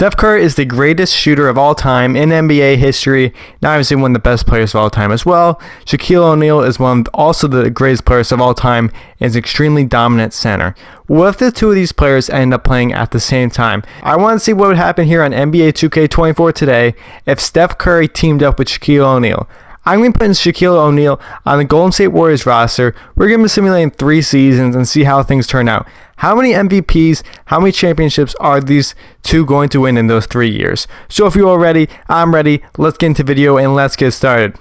Steph Curry is the greatest shooter of all time in NBA history, now obviously one of the best players of all time as well. Shaquille O'Neal is also the greatest players of all time and is an extremely dominant center. What if the two of these players end up playing at the same time? I want to see what would happen here on NBA 2K24 today if Steph Curry teamed up with Shaquille O'Neal. I'm going to put Shaquille O'Neal on the Golden State Warriors roster. We're going to be simulating 3 seasons and see how things turn out. How many MVPs, how many championships are these two going to win in those 3 years? So if you're all ready, I'm ready. Let's get into the video and let's get started.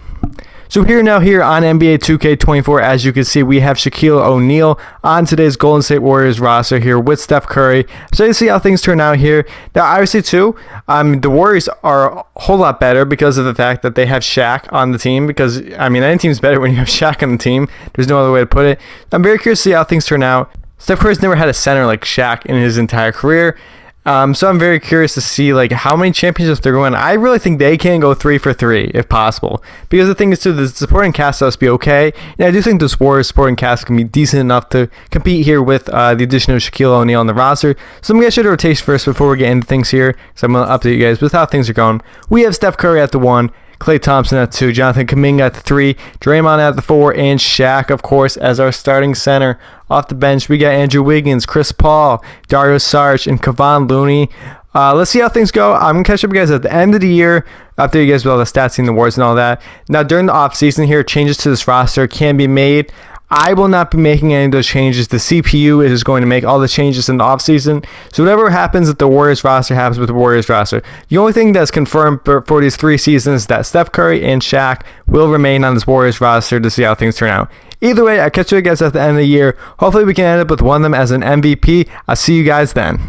So here on NBA 2K24, as you can see, we have Shaquille O'Neal on today's Golden State Warriors roster here with Steph Curry. So you see how things turn out here. Now, obviously, too, the Warriors are a whole lot better because of the fact that they have Shaq on the team. Because, I mean, any team's better when you have Shaq on the team. There's no other way to put it. I'm very curious to see how things turn out. Steph Curry's never had a center like Shaq in his entire career. So I'm very curious to see like how many championships they're going. I really think they can go 3 for 3 if possible. Because the thing is too, the supporting cast has to be okay. And I do think this Warriors supporting cast can be decent enough to compete here with the addition of Shaquille O'Neal on the roster. So I'm going to show the rotation first before we get into things here. So I'm going to update you guys with how things are going. We have Steph Curry at the 1. Klay Thompson at 2, Jonathan Kuminga at the 3, Draymond at the 4, and Shaq, of course, as our starting center. Off the bench, we got Andrew Wiggins, Chris Paul, Dario Saric, and Kevon Looney. Let's see how things go. I'm going to catch up with you guys at the end of the year, update you guys with all the stats and the awards and all that. Now, during the offseason here, changes to this roster can be made. I will not be making any of those changes. The CPU is going to make all the changes in the offseason. So whatever happens with the Warriors roster happens with the Warriors roster. The only thing that's confirmed for these 3 seasons is that Steph Curry and Shaq will remain on this Warriors roster to see how things turn out. Either way, I'll catch you guys at the end of the year. Hopefully we can end up with one of them as an MVP. I'll see you guys then.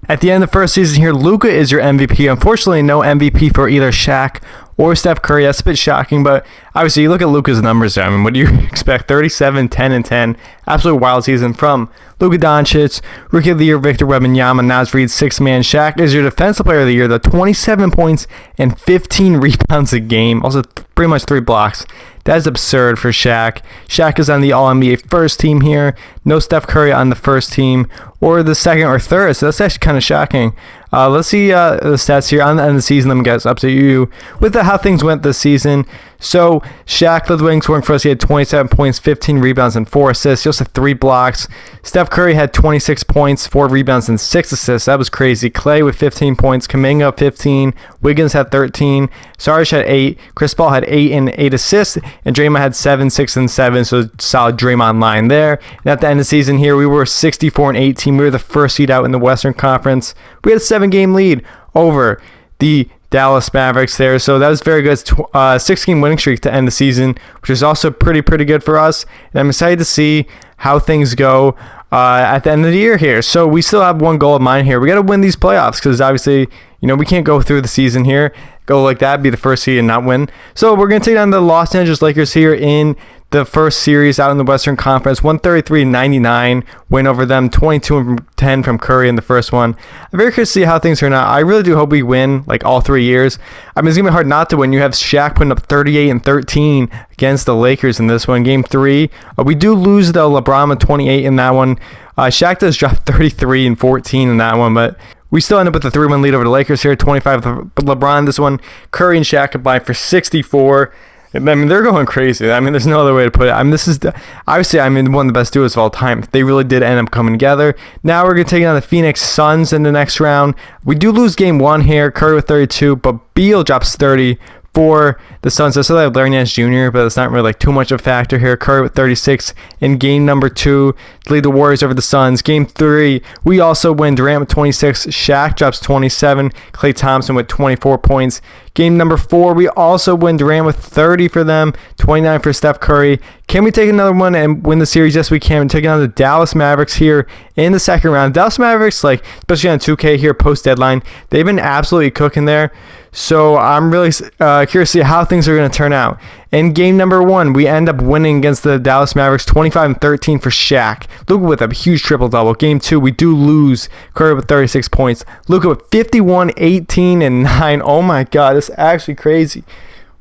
At the end of the first season here, Luka is your MVP. Unfortunately, no MVP for either Shaq or Steph Curry. That's a bit shocking, but obviously you look at Luka's numbers there. I mean, what do you expect? 37, 10, and 10. Absolute wild season from Luka Doncic. Rookie of the Year, Victor Wembanyama. Naz Reid, 6-man. Shaq is your Defensive Player of the Year, though. 27 points and 15 rebounds a game. Also, pretty much 3 blocks. That is absurd for Shaq. Shaq is on the All-NBA first team here. No Steph Curry on the first team or the second or third, so that's actually kind of shocking. Let's see the stats here on the end of the season. Let me guys up to you with how things went this season. So Shaq led the wing scoring for us. He had 27 points, 15 rebounds, and 4 assists. He also had 3 blocks. Steph Curry had 26 points, 4 rebounds, and 6 assists. That was crazy. Klay with 15 points. Kuminga 15. Wiggins had 13. Saric had 8. Chris Paul had 8 and 8 assists. And Draymond had 7, 6, and 7. So solid Draymond line there. And at the end of the season here, we were 64 and 18. We were the first seed out in the Western Conference. We had a 7-game lead over the Dallas Mavericks there, so that was very good. 6-game winning streak to end the season, which is also pretty good for us. And I'm excited to see how things go at the end of the year here. So we still have one goal of mine here. We got to win these playoffs because obviously, you know, we can't go through the season here, go like that, be the first seed and not win. So we're going to take on the Los Angeles Lakers here in the first series out in the Western Conference. 133-99 win over them. 22-10 from Curry in the first one. I'm very curious to see how things turn out. I really do hope we win like all 3 years. I mean, it's going to be hard not to win. You have Shaq putting up 38 and 13 against the Lakers in this one. Game 3. We do lose the LeBron with 28 in that one. Shaq does drop 33 and 14 in that one, but we still end up with a 3-1 lead over the Lakers here. 25 for LeBron this one. Curry and Shaq combined for 64. I mean, they're going crazy. I mean, there's no other way to put it. I mean, this is obviously, I mean, one of the best duos of all time. They really did end up coming together. Now we're going to take on the Phoenix Suns in the next round. We do lose game 1 here. Curry with 32, but Beal drops 30 for the Suns. I still have Larry Nance Jr., but it's not really like too much of a factor here. Curry with 36 in game number 2 to lead the Warriors over the Suns. Game 3, we also win. Durant with 26. Shaq drops 27. Klay Thompson with 24 points. Game number 4, we also win. Durant with 30 for them, 29 for Steph Curry. Can we take another one and win the series? Yes, we can. We're taking on the Dallas Mavericks here in the second round. Dallas Mavericks, like, especially on 2K here post-deadline, they've been absolutely cooking there. So I'm really curious to see how things are going to turn out. In game number 1, we end up winning against the Dallas Mavericks, 25 and 13 for Shaq. Luka with a huge triple-double. Game 2, we do lose. Curry with 36 points. Luka with 51, 18, and 9. Oh my God, that's actually crazy.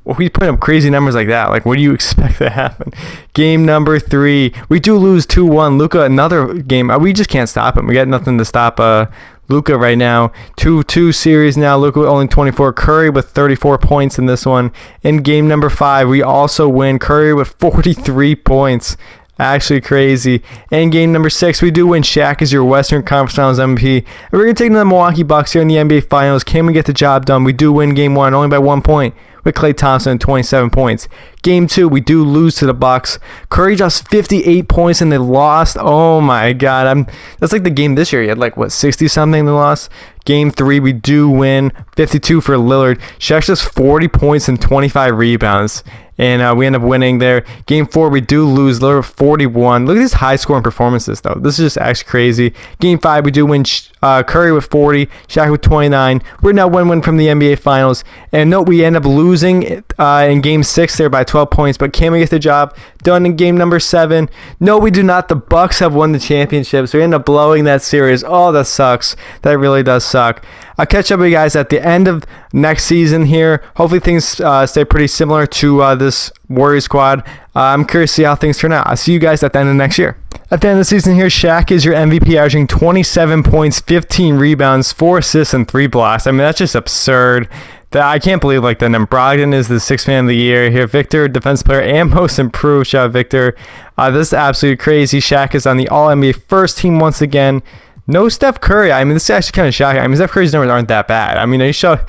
Well, we put up crazy numbers like that. Like, what do you expect to happen? Game number 3, we do lose 2-1. Luka, another game. We just can't stop him. We got nothing to stop Luka right now. 2-2 series now. Luka with only 24. Curry with 34 points in this one. In game number 5, we also win. Curry with 43 points. Actually crazy. In game number 6, we do win. Shaq is your Western Conference Finals MVP. And we're going to take the Milwaukee Bucks here in the NBA Finals. Can we get the job done? We do win game 1, only by 1 point, with Klay Thompson at 27 points. Game 2, we do lose to the Bucks. Curry just 58 points and they lost. Oh my God. That's like the game this year. He had like, what, 60-something they lost? Game 3, we do win. 52 for Lillard. Shaq just 40 points and 25 rebounds. And we end up winning there. Game 4, we do lose. Lillard 41. Look at these high-scoring performances, though. This is just actually crazy. Game 5, we do win. Curry with 40. Shaq with 29. We're now 1-1 from the NBA Finals. And note, we end up losing in Game 6 there by 12 points. But can we get the job done in game number 7? No, we do not. The Bucks have won the championship. So we end up blowing that series. Oh, that sucks. That really does suck. I'll catch up with you guys at the end of next season here. Hopefully things stay pretty similar to this Warriors squad. I'm curious to see how things turn out. I'll see you guys at the end of next year. At the end of the season here, Shaq is your MVP, averaging 27 points, 15 rebounds, 4 assists, and 3 blocks. I mean, that's just absurd. I can't believe like that. Brogdon is the 6th man of the year here. Victor, defense player and most improved. Shout out Victor. This is absolutely crazy. Shaq is on the All-NBA first team once again. No Steph Curry. I mean, this is actually kind of shocking. I mean, Steph Curry's numbers aren't that bad. I mean, I showed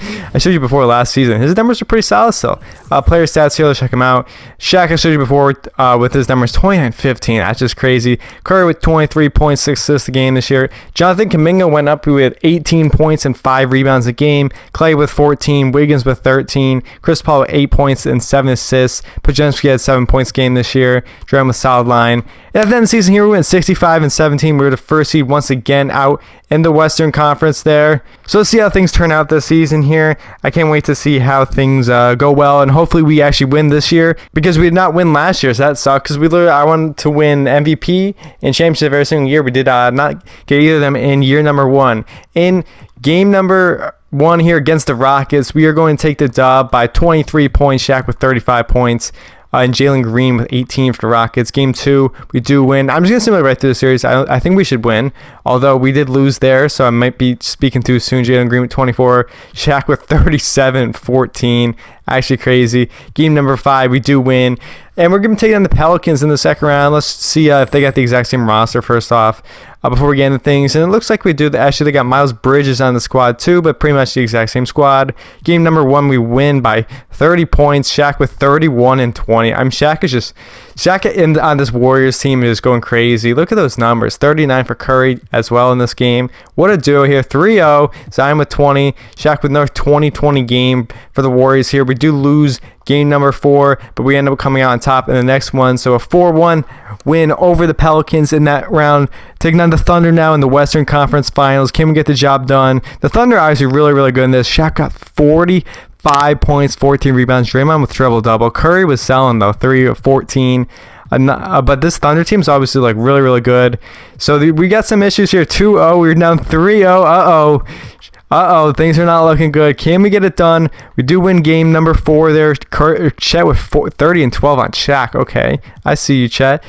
you before last season. His numbers are pretty solid still. Player stats here, let's check him out. Shaq, I showed you before with his numbers 29-15. That's just crazy. Curry with 23.6 assists a game this year. Jonathan Kuminga went up with 18 points and 5 rebounds a game. Klay with 14. Wiggins with 13. Chris Paul with 8 points and 7 assists. Podziemski had 7 points a game this year. Draymond with solid line. And at the end of the season here, we went 65-17. We were the first seed once again out in the Western Conference there. So let's see how things turn out this season here. I can't wait to see how things go well, and hopefully we actually win this year, because we did not win last year, so that sucked, because I wanted to win MVP and championship every single year. We did not get either of them in year number 1. In game number 1 here against the Rockets, we are going to take the dub by 23 points. Shaq with 35 points. And Jalen Green with 18 for the Rockets. Game 2, we do win. I'm just going to simulate right through the series. I think we should win, although we did lose there, so I might be speaking too soon. Jalen Green with 24. Shaq with 37-14. Actually crazy. Game number 5, we do win. And we're going to take on the Pelicans in the second round. Let's see if they got the exact same roster first off before we get into things. And it looks like we do. Actually, they got Miles Bridges on the squad too, but pretty much the exact same squad. Game number 1, we win by 30 points. Shaq with 31-20. Shaq on this Warriors team is going crazy. Look at those numbers. 39 for Curry as well in this game. What a duo here. 3-0. Zion with 20. Shaq with another 20-20 game for the Warriors here. We do lose game number 4, but we end up coming out on top in the next one. So a 4-1 win over the Pelicans in that round. Taking on the Thunder now in the Western Conference Finals. Can we get the job done? The Thunder are obviously really, really good in this. Shaq got 45 points, 14 rebounds. Draymond with triple-double. Curry was selling, though, 3 of 14. But this Thunder team is obviously like really, really good. So we got some issues here. 2-0. We're down 3-0. Uh-oh, things are not looking good. Can we get it done? We do win game number 4 there. Chet with 30-12 on Shaq. Okay, I see you, Chet.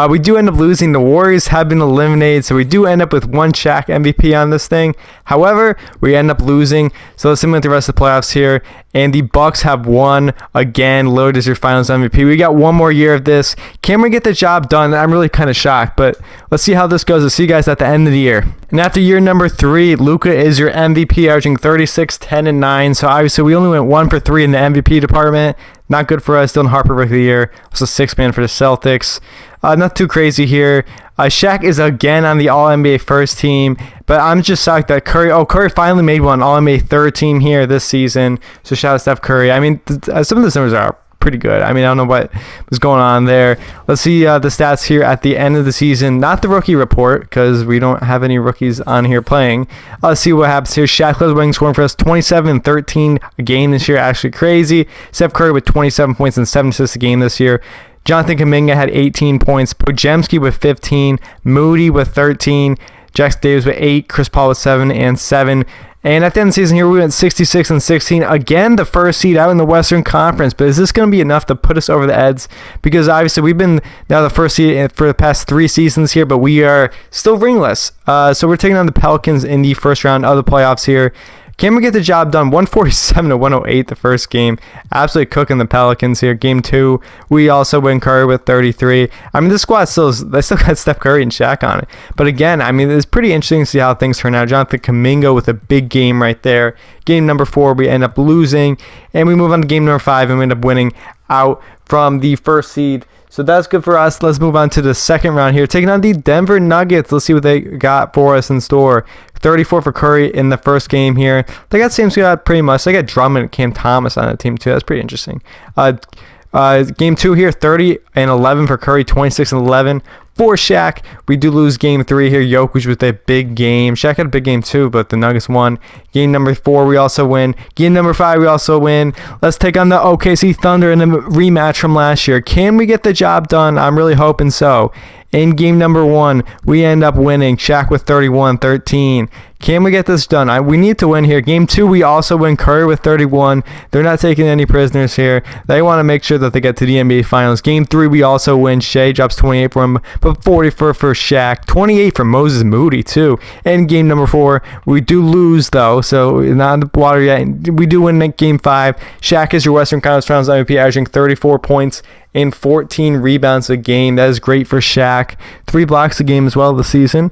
We do end up losing. The Warriors have been eliminated, so we do end up with 1 Shaq MVP on this thing. However, we end up losing. So let's simulate the rest of the playoffs here. And the Bucks have won again. Lillard is your Finals MVP. We got 1 more year of this. Can we get the job done? I'm really kind of shocked, but let's see how this goes. I'll see you guys at the end of the year. And after year number 3, Luka is your MVP, averaging 36, 10, and 9. So obviously we only went 1 for 3 in the MVP department. Not good for us. Dylan Harper Rookie of the Year. Also 6th man for the Celtics. Not too crazy here. Shaq is again on the All-NBA first team, but I'm just shocked that Curry finally made one All-NBA third team here this season. So shout out to Steph Curry. I mean, some of the numbers are pretty good. I mean, I don't know what was going on there. Let's see the stats here at the end of the season. Not the rookie report, because we don't have any rookies on here playing. Let's see what happens here. Shaq leads winning scoring for us, 27-13 a game this year. Actually crazy. Steph Curry with 27 points and 7 assists a game this year. Jonathan Kuminga had 18 points. Podziemski with 15. Moody with 13. Jackson Davis with 8. Chris Paul with 7 and 7. And at the end of the season here, we went 66-16. Again, the first seed out in the Western Conference. But is this going to be enough to put us over the Eds? Because obviously we've been now the first seed for the past 3 seasons here, but we are still ringless. So we're taking on the Pelicans in the first round of the playoffs here. Can we get the job done? 147-108 the first game. Absolutely cooking the Pelicans here. Game 2, we also win Curry with 33. I mean, this squad they still got Steph Curry and Shaq on it. But again, I mean, it's pretty interesting to see how things turn out. Jonathan Kuminga with a big game right there. Game number 4, we end up losing. And we move on to game number 5, and we end up winning out from the first seed. So that's good for us. Let's move on to the second round here. Taking on the Denver Nuggets. Let's see what they got for us in store. 34 for Curry in the first game here. They got same squad pretty much. They got Drummond and Cam Thomas on the team too. That's pretty interesting. Game 2 here, 30 and 11 for Curry, 26 and 11 for Shaq. We do lose game 3 here. Jokic with a big game. Shaq had a big game too, but the Nuggets won. Game number 4, we also win. Game number 5, we also win. Let's take on the OKC Thunder in a rematch from last year. Can we get the job done? I'm really hoping so. In game number 1, we end up winning. Shaq with 31-13. Can we get this done? We need to win here. Game 2, we also win. Curry with 31. They're not taking any prisoners here. They want to make sure that they get to the NBA Finals. Game 3, we also win. Shea drops 28 for him, but 44 for Shaq. 28 for Moses Moody, too. And game number 4, we do lose, though, so not in the water yet. We do win game 5. Shaq is your Western Conference Finals MVP, averaging 34 points and 14 rebounds a game. That is great for Shaq. 3 blocks a game as well this season.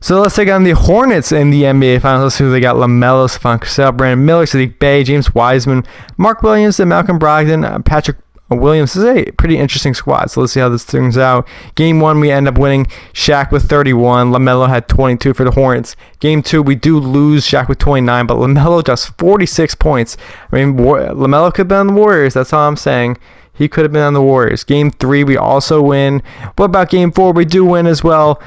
So let's take on the Hornets in the NBA Finals. Let's see who they got. LaMelo, Stephon Cassell, Brandon Miller, Sadiq Bey, James Wiseman, Mark Williams, and Malcolm Brogdon, Patrick Williams. This is a pretty interesting squad, so let's see how this turns out. Game 1, we end up winning. Shaq with 31. LaMelo had 22 for the Hornets. Game 2, we do lose. Shaq with 29, but LaMelo does 46 points. I mean, LaMelo could have been on the Warriors. That's all I'm saying. He could have been on the Warriors. Game 3, we also win. What about Game 4? We do win as well.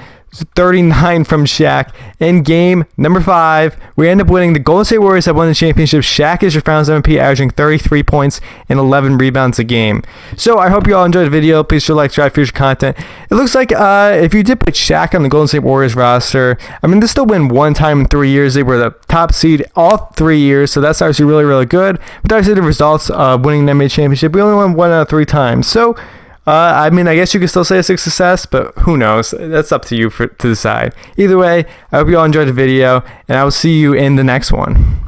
39 from Shaq. In game number 5, we end up winning. The Golden State Warriors have won the championship. Shaq is your Finals MVP, averaging 33 points and 11 rebounds a game. So I hope you all enjoyed the video. Please share, like, subscribe for future content. It looks like if you did put Shaq on the Golden State Warriors roster, I mean, they still win 1 time in 3 years. They were the top seed all 3 years, so that's actually really, really good. But obviously the results of winning the NBA championship, we only won 1 out of 3 times. So I mean, I guess you could still say it's a success, but who knows? That's up to you to decide. Either way, I hope you all enjoyed the video, and I will see you in the next one.